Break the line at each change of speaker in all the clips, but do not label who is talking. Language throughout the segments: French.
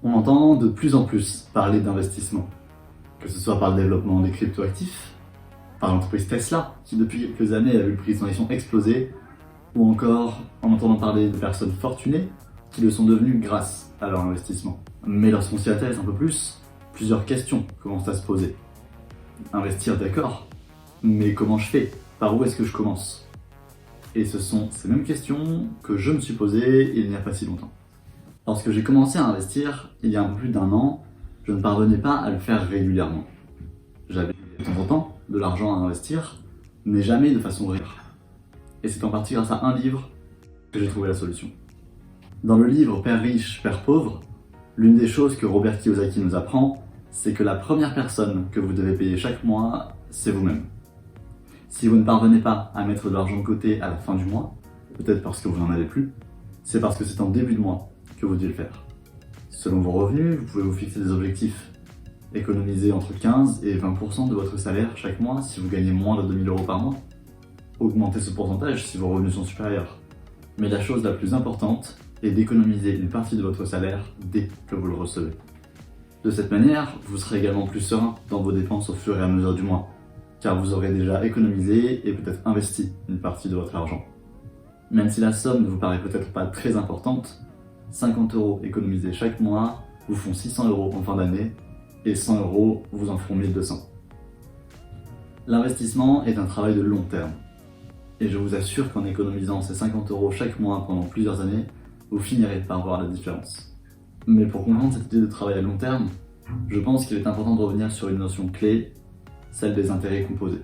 On entend de plus en plus parler d'investissement, que ce soit par le développement des cryptoactifs, par l'entreprise Tesla, qui depuis quelques années a vu le prix de son action exploser, ou encore en entendant parler de personnes fortunées qui le sont devenues grâce à leur investissement. Mais lorsqu'on s'y attelle un peu plus, plusieurs questions commencent à se poser. Investir, d'accord, mais comment je fais? Par où est-ce que je commence? Et ce sont ces mêmes questions que je me suis posées il n'y a pas si longtemps. Lorsque j'ai commencé à investir, il y a un peu plus d'1 an, je ne parvenais pas à le faire régulièrement. J'avais de temps en temps de l'argent à investir, mais jamais de façon régulière. Et c'est en partie grâce à un livre que j'ai trouvé la solution. Dans le livre Père riche, Père pauvre, l'une des choses que Robert Kiyosaki nous apprend, c'est que la première personne que vous devez payer chaque mois, c'est vous-même. Si vous ne parvenez pas à mettre de l'argent de côté à la fin du mois, peut-être parce que vous n'en avez plus, c'est parce que c'est en début de mois que vous devez le faire. Selon vos revenus, vous pouvez vous fixer des objectifs. Économiser entre 15 et 20% de votre salaire chaque mois si vous gagnez moins de 2000 € par mois. Augmentez ce pourcentage si vos revenus sont supérieurs. Mais la chose la plus importante est d'économiser une partie de votre salaire dès que vous le recevez. De cette manière, vous serez également plus serein dans vos dépenses au fur et à mesure du mois, car vous aurez déjà économisé et peut-être investi une partie de votre argent. Même si la somme ne vous paraît peut-être pas très importante, 50 € économisés chaque mois vous font 600 € en fin d'année et 100 € vous en feront 1200. L'investissement est un travail de long terme. Et je vous assure qu'en économisant ces 50 € chaque mois pendant plusieurs années, vous finirez par voir la différence. Mais pour comprendre cette idée de travail à long terme, je pense qu'il est important de revenir sur une notion clé, celle des intérêts composés.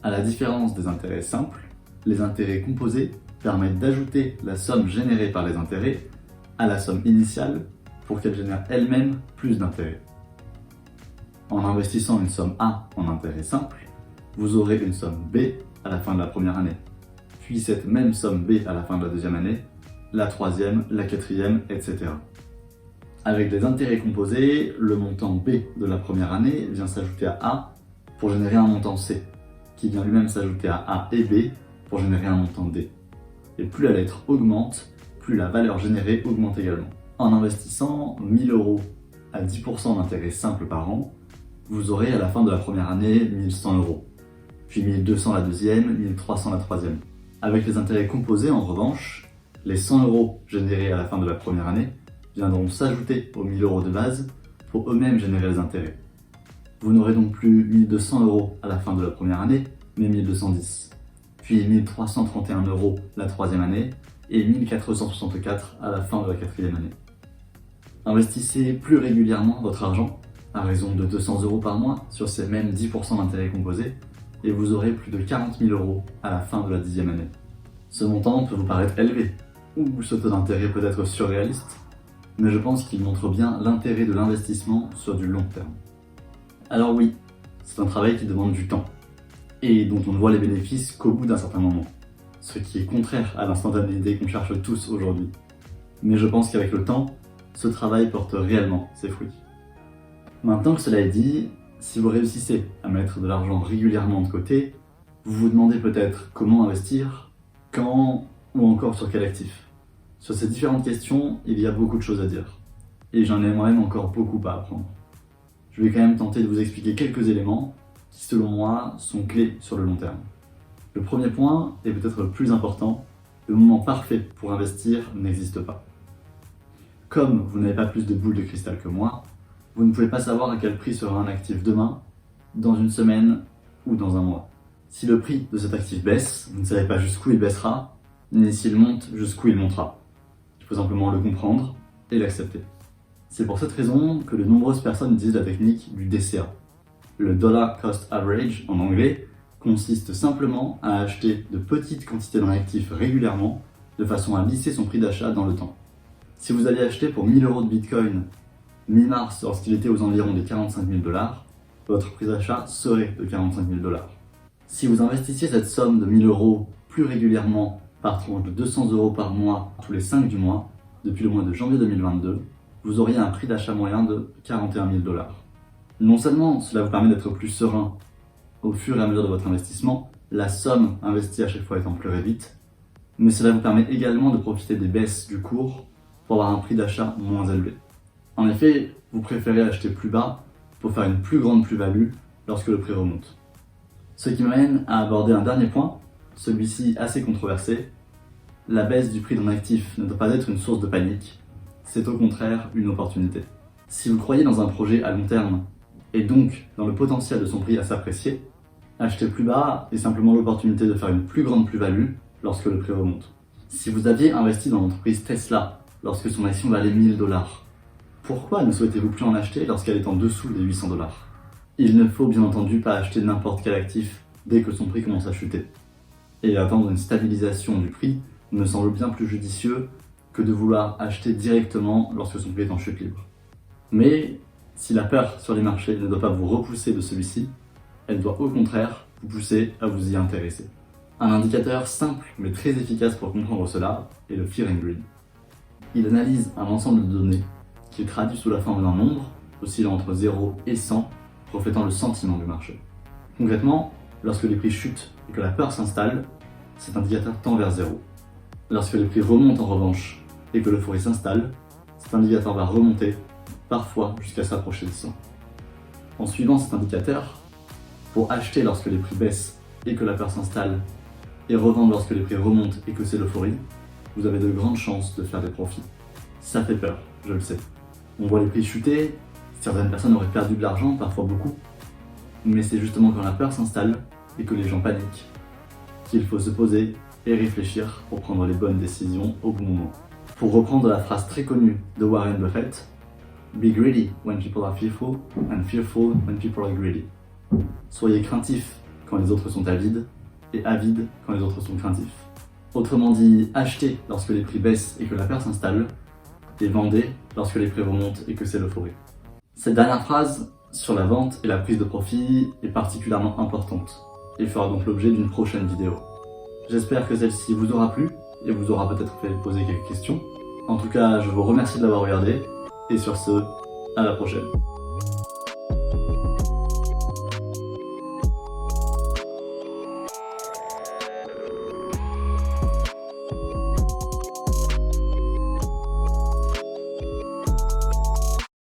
À la différence des intérêts simples, les intérêts composés permettent d'ajouter la somme générée par les intérêts à la somme initiale pour qu'elle génère elle-même plus d'intérêts. En investissant une somme A en intérêt simple, vous aurez une somme B à la fin de la première année, puis cette même somme B à la fin de la deuxième année, la troisième, la quatrième, etc. Avec les intérêts composés, le montant B de la première année vient s'ajouter à A pour générer un montant C, qui vient lui-même s'ajouter à A et B pour générer un montant D. Et plus la lettre augmente, plus la valeur générée augmente également. En investissant 1000 € à 10% d'intérêt simple par an, vous aurez à la fin de la première année 1100 €, puis 1200 la deuxième, 1300 la troisième. Avec les intérêts composés en revanche, les 100 € générés à la fin de la première année viendront s'ajouter aux 1000 € de base pour eux-mêmes générer les intérêts. Vous n'aurez donc plus 1200 € à la fin de la première année, mais 1210, puis 1331 € la troisième année et 1464 à la fin de la quatrième année. Investissez plus régulièrement votre argent, à raison de 200 € par mois, sur ces mêmes 10% d'intérêts composés, et vous aurez plus de 40 000 € à la fin de la 10e année. Ce montant peut vous paraître élevé, ou ce taux d'intérêt peut être surréaliste, mais je pense qu'il montre bien l'intérêt de l'investissement sur du long terme. Alors oui, c'est un travail qui demande du temps, et dont on ne voit les bénéfices qu'au bout d'un certain moment, ce qui est contraire à l'instantanéité qu'on cherche tous aujourd'hui. Mais je pense qu'avec le temps, ce travail porte réellement ses fruits. Maintenant que cela est dit, si vous réussissez à mettre de l'argent régulièrement de côté, vous vous demandez peut-être comment investir, quand ou encore sur quel actif. Sur ces différentes questions, il y a beaucoup de choses à dire. Et j'en ai moi-même encore beaucoup à apprendre. Je vais quand même tenter de vous expliquer quelques éléments qui, selon moi, sont clés sur le long terme. Le premier point, et peut-être le plus important, le moment parfait pour investir n'existe pas. Comme vous n'avez pas plus de boules de cristal que moi, vous ne pouvez pas savoir à quel prix sera un actif demain, dans une semaine ou dans un mois. Si le prix de cet actif baisse, vous ne savez pas jusqu'où il baissera, ni s'il monte jusqu'où il montera. Il faut simplement le comprendre et l'accepter. C'est pour cette raison que de nombreuses personnes utilisent la technique du DCA. Le Dollar Cost Average en anglais consiste simplement à acheter de petites quantités d'un actif régulièrement de façon à lisser son prix d'achat dans le temps. Si vous alliez acheter pour 1000 € de Bitcoin mi-mars lorsqu'il était aux environs des 45 000 $, votre prix d'achat serait de 45 000 $. Si vous investissiez cette somme de 1000 € plus régulièrement par tranche de 200 € par mois tous les 5 du mois, depuis le mois de janvier 2022, vous auriez un prix d'achat moyen de 41 000 $. Non seulement cela vous permet d'être plus serein au fur et à mesure de votre investissement, la somme investie à chaque fois étant plus réduite, mais cela vous permet également de profiter des baisses du cours pour avoir un prix d'achat moins élevé. En effet, vous préférez acheter plus bas pour faire une plus grande plus-value lorsque le prix remonte. Ce qui m'amène à aborder un dernier point, celui-ci assez controversé. La baisse du prix d'un actif ne doit pas être une source de panique, c'est au contraire une opportunité. Si vous croyez dans un projet à long terme, et donc dans le potentiel de son prix à s'apprécier, acheter plus bas est simplement l'opportunité de faire une plus grande plus-value lorsque le prix remonte. Si vous aviez investi dans l'entreprise Tesla lorsque son action valait 1000 $, pourquoi ne souhaitez-vous plus en acheter lorsqu'elle est en dessous des 800 $? Il ne faut bien entendu pas acheter n'importe quel actif dès que son prix commence à chuter. Et attendre une stabilisation du prix me semble bien plus judicieux que de vouloir acheter directement lorsque son prix est en chute libre. Mais si la peur sur les marchés ne doit pas vous repousser de celui-ci, elle doit au contraire vous pousser à vous y intéresser. Un indicateur simple mais très efficace pour comprendre cela est le Fear and Greed. Il analyse un ensemble de données qu'il traduit sous la forme d'un nombre oscillant entre 0 et 100, reflétant le sentiment du marché. Concrètement, lorsque les prix chutent et que la peur s'installe, cet indicateur tend vers 0. Lorsque les prix remontent en revanche et que l'euphorie s'installe, cet indicateur va remonter, parfois jusqu'à s'approcher de 100. En suivant cet indicateur, pour acheter lorsque les prix baissent et que la peur s'installe, et revendre lorsque les prix remontent et que c'est l'euphorie, vous avez de grandes chances de faire des profits. Ça fait peur, je le sais. On voit les prix chuter, certaines personnes auraient perdu de l'argent, parfois beaucoup, mais c'est justement quand la peur s'installe et que les gens paniquent qu'il faut se poser et réfléchir pour prendre les bonnes décisions au bon moment. Pour reprendre la phrase très connue de Warren Buffett, Be greedy when people are fearful and fearful when people are greedy. Soyez craintifs quand les autres sont avides et avides quand les autres sont craintifs. Autrement dit, achetez lorsque les prix baissent et que la peur s'installe, et vendez lorsque les prix remontent et que c'est l'euphorie. Cette dernière phrase sur la vente et la prise de profit est particulièrement importante et fera donc l'objet d'une prochaine vidéo. J'espère que celle-ci vous aura plu et vous aura peut-être fait poser quelques questions. En tout cas, je vous remercie de l'avoir regardé et sur ce, à la prochaine.